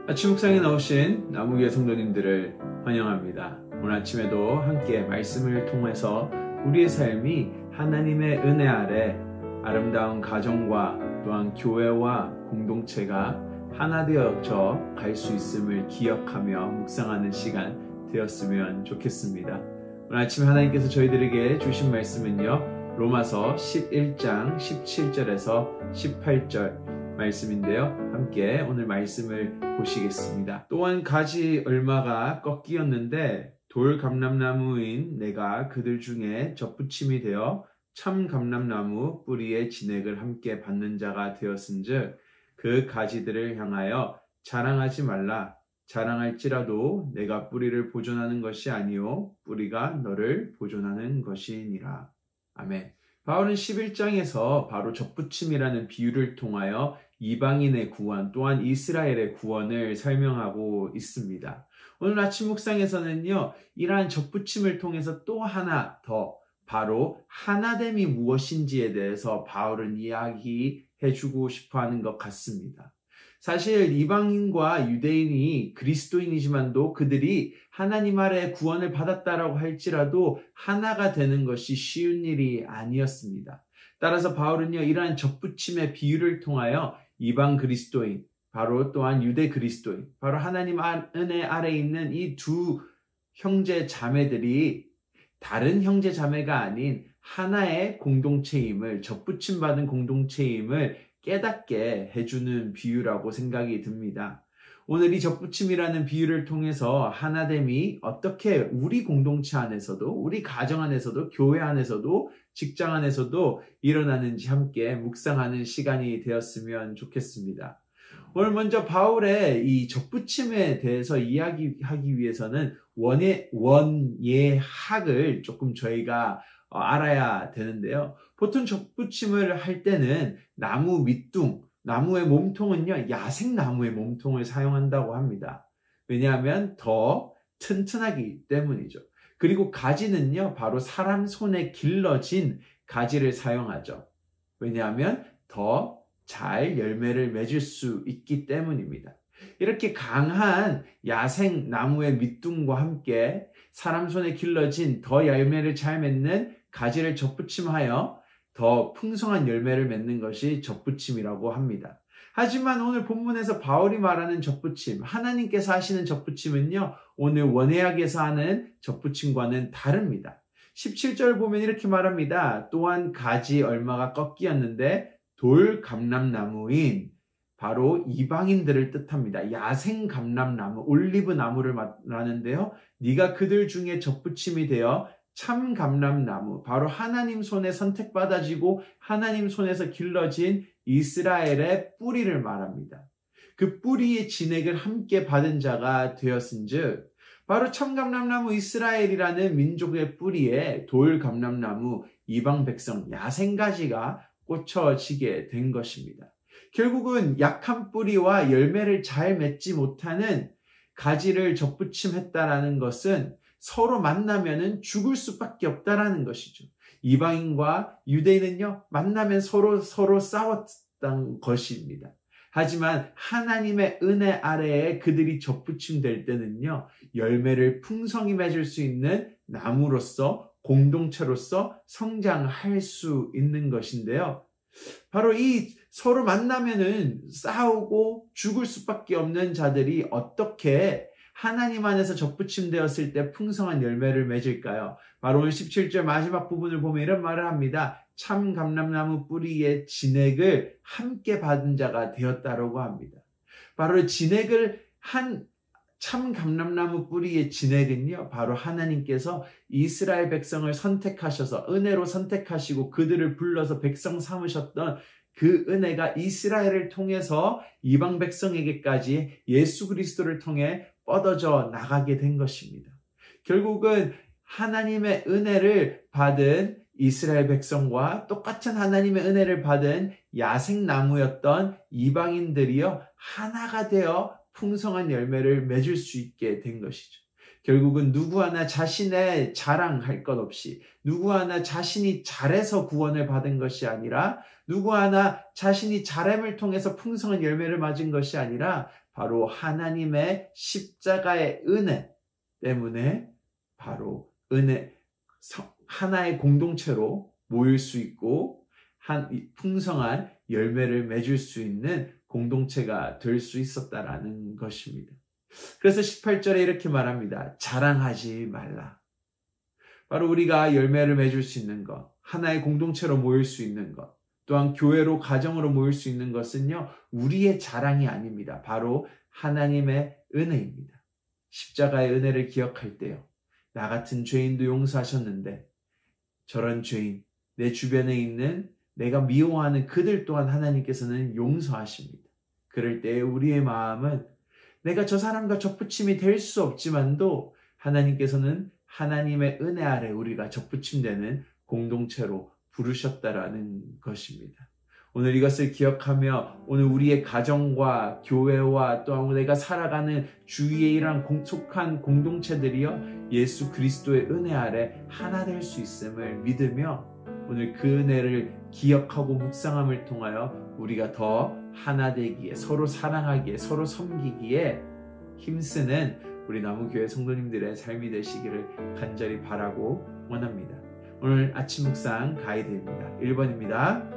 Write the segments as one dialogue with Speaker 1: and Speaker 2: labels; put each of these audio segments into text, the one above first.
Speaker 1: 아침 묵상에 나오신 나무교회 성도님들을 환영합니다. 오늘 아침에도 함께 말씀을 통해서 우리의 삶이 하나님의 은혜 아래 아름다운 가정과 또한 교회와 공동체가 하나 되어져 갈 수 있음을 기억하며 묵상하는 시간 되었으면 좋겠습니다. 오늘 아침 하나님께서 저희들에게 주신 말씀은요, 로마서 11장 17절에서 18절 말씀인데요. 함께 오늘 말씀을 보시겠습니다. 또한 가지 얼마가 꺾이었는데 돌 감람나무인 내가 그들 중에 접붙임이 되어 참 감람나무 뿌리의 진액을 함께 받는 자가 되었은즉 그 가지들을 향하여 자랑하지 말라. 자랑할지라도 내가 뿌리를 보존하는 것이 아니요 뿌리가 너를 보존하는 것이니라. 아멘. 바울은 11장에서 바로 접붙임이라는 비유를 통하여 이방인의 구원 또한 이스라엘의 구원을 설명하고 있습니다. 오늘 아침 묵상에서는요, 이러한 접붙임을 통해서 또 하나 더 바로 하나됨이 무엇인지에 대해서 바울은 이야기해주고 싶어하는 것 같습니다. 사실 이방인과 유대인이 그리스도인이지만도 그들이 하나님 아래 구원을 받았다라고 할지라도 하나가 되는 것이 쉬운 일이 아니었습니다. 따라서 바울은요, 이러한 접붙임의 비유를 통하여 이방 그리스도인, 바로 또한 유대 그리스도인, 바로 하나님 은혜 아래 있는 이 두 형제 자매들이 다른 형제 자매가 아닌 하나의 공동체임을, 접붙임 받은 공동체임을 깨닫게 해주는 비유라고 생각이 듭니다. 오늘 이 접붙임이라는 비유를 통해서 하나됨이 어떻게 우리 공동체 안에서도, 우리 가정 안에서도, 교회 안에서도, 직장 안에서도 일어나는지 함께 묵상하는 시간이 되었으면 좋겠습니다. 오늘 먼저 바울의 이 접붙임에 대해서 이야기하기 위해서는 원예학을 조금 저희가 알아야 되는데요. 보통 접붙임을 할 때는 나무 밑둥, 나무의 몸통은요, 야생나무의 몸통을 사용한다고 합니다. 왜냐하면 더 튼튼하기 때문이죠. 그리고 가지는요, 바로 사람 손에 길러진 가지를 사용하죠. 왜냐하면 더 잘 열매를 맺을 수 있기 때문입니다. 이렇게 강한 야생 나무의 밑둥과 함께 사람 손에 길러진 더 열매를 잘 맺는 가지를 접붙임하여 더 풍성한 열매를 맺는 것이 접붙임이라고 합니다. 하지만 오늘 본문에서 바울이 말하는 접붙임, 하나님께서 하시는 접붙임은요, 오늘 원예학에서 하는 접붙임과는 다릅니다. 17절 보면 이렇게 말합니다. 또한 가지 얼마가 꺾이었는데 돌 감람나무인 바로 이방인들을 뜻합니다. 야생 감람나무, 올리브 나무를 말하는데요. 네가 그들 중에 접붙임이 되어 참 감람나무, 바로 하나님 손에 선택받아지고 하나님 손에서 길러진 이스라엘의 뿌리를 말합니다. 그 뿌리의 진액을 함께 받은 자가 되었은즉 바로 참 감람나무 이스라엘이라는 민족의 뿌리에 돌 감람나무 이방 백성 야생가지가 꽂혀지게 된 것입니다. 결국은 약한 뿌리와 열매를 잘 맺지 못하는 가지를 접붙임했다라는 것은 서로 만나면은 죽을 수밖에 없다라는 것이죠. 이방인과 유대인은요, 만나면 서로 싸웠던 것입니다. 하지만 하나님의 은혜 아래에 그들이 접붙임될 때는요, 열매를 풍성히 맺을 수 있는 나무로서, 공동체로서 성장할 수 있는 것인데요. 바로 이 서로 만나면은 싸우고 죽을 수밖에 없는 자들이 어떻게 하나님 안에서 접붙임되었을 때 풍성한 열매를 맺을까요? 바로 오늘 17절 마지막 부분을 보면 이런 말을 합니다. 참 감람나무 뿌리의 진액을 함께 받은 자가 되었다라고 합니다. 바로 진액을 참 감람나무 뿌리의 진액은요, 바로 하나님께서 이스라엘 백성을 선택하셔서 은혜로 선택하시고 그들을 불러서 백성 삼으셨던 그 은혜가 이스라엘을 통해서 이방 백성에게까지 예수 그리스도를 통해 뻗어져 나가게 된 것입니다. 결국은 하나님의 은혜를 받은 이스라엘 백성과 똑같은 하나님의 은혜를 받은 야생나무였던 이방인들이요, 하나가 되어 풍성한 열매를 맺을 수 있게 된 것이죠. 결국은 누구 하나 자신의 자랑할 것 없이, 누구 하나 자신이 잘해서 구원을 받은 것이 아니라, 누구 하나 자신이 잘함을 통해서 풍성한 열매를 맞은 것이 아니라 바로 하나님의 십자가의 은혜 때문에 바로 하나의 공동체로 모일 수 있고 풍성한 열매를 맺을 수 있는 공동체가 될 수 있었다라는 것입니다. 그래서 18절에 이렇게 말합니다. 자랑하지 말라. 바로 우리가 열매를 맺을 수 있는 것, 하나의 공동체로 모일 수 있는 것, 또한 교회로 가정으로 모일 수 있는 것은요, 우리의 자랑이 아닙니다. 바로 하나님의 은혜입니다. 십자가의 은혜를 기억할 때요, 나 같은 죄인도 용서하셨는데 저런 죄인, 내 주변에 있는 내가 미워하는 그들 또한 하나님께서는 용서하십니다. 그럴 때 우리의 마음은 내가 저 사람과 접붙임이 될 수 없지만도 하나님께서는 하나님의 은혜 아래 우리가 접붙임되는 공동체로 부르셨다라는 것입니다. 오늘 이것을 기억하며 오늘 우리의 가정과 교회와 또한 내가 살아가는 주위에 이러한 속한 공동체들이요, 예수 그리스도의 은혜 아래 하나 될 수 있음을 믿으며 오늘 그 은혜를 기억하고 묵상함을 통하여 우리가 더 하나 되기에, 서로 사랑하기에, 서로 섬기기에 힘쓰는 우리 나무교회 성도님들의 삶이 되시기를 간절히 바라고 원합니다. 오늘 아침 묵상 가이드입니다. 1번입니다.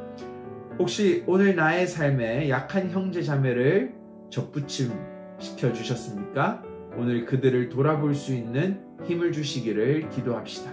Speaker 1: 혹시 오늘 나의 삶에 약한 형제 자매를 접붙임 시켜주셨습니까? 오늘 그들을 돌아볼 수 있는 힘을 주시기를 기도합시다.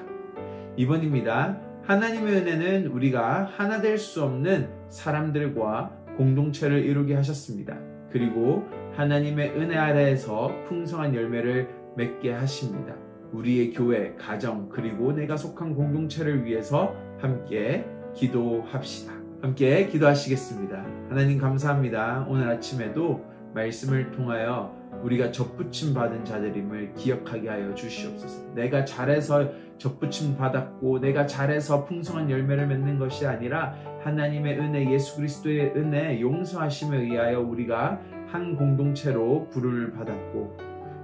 Speaker 1: 2번입니다. 하나님의 은혜는 우리가 하나 될 수 없는 사람들과 공동체를 이루게 하셨습니다. 그리고 하나님의 은혜 아래에서 풍성한 열매를 맺게 하십니다. 우리의 교회, 가정, 그리고 내가 속한 공동체를 위해서 함께 기도합시다. 함께 기도하시겠습니다. 하나님 감사합니다. 오늘 아침에도 말씀을 통하여 우리가 접붙임 받은 자들임을 기억하게 하여 주시옵소서. 내가 잘해서 접붙임 받았고 내가 잘해서 풍성한 열매를 맺는 것이 아니라 하나님의 은혜, 예수 그리스도의 은혜, 용서하심에 의하여 우리가 한 공동체로 부름을 받았고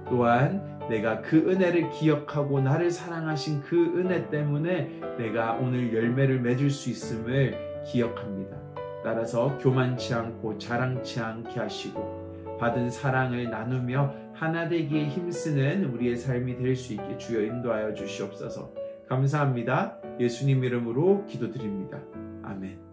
Speaker 1: 또한 내가 그 은혜를 기억하고 나를 사랑하신 그 은혜 때문에 내가 오늘 열매를 맺을 수 있음을 기억합니다. 따라서 교만치 않고 자랑치 않게 하시고 받은 사랑을 나누며 하나 되기에 힘쓰는 우리의 삶이 될 수 있게 주여 인도하여 주시옵소서. 감사합니다. 예수님 이름으로 기도드립니다. 아멘.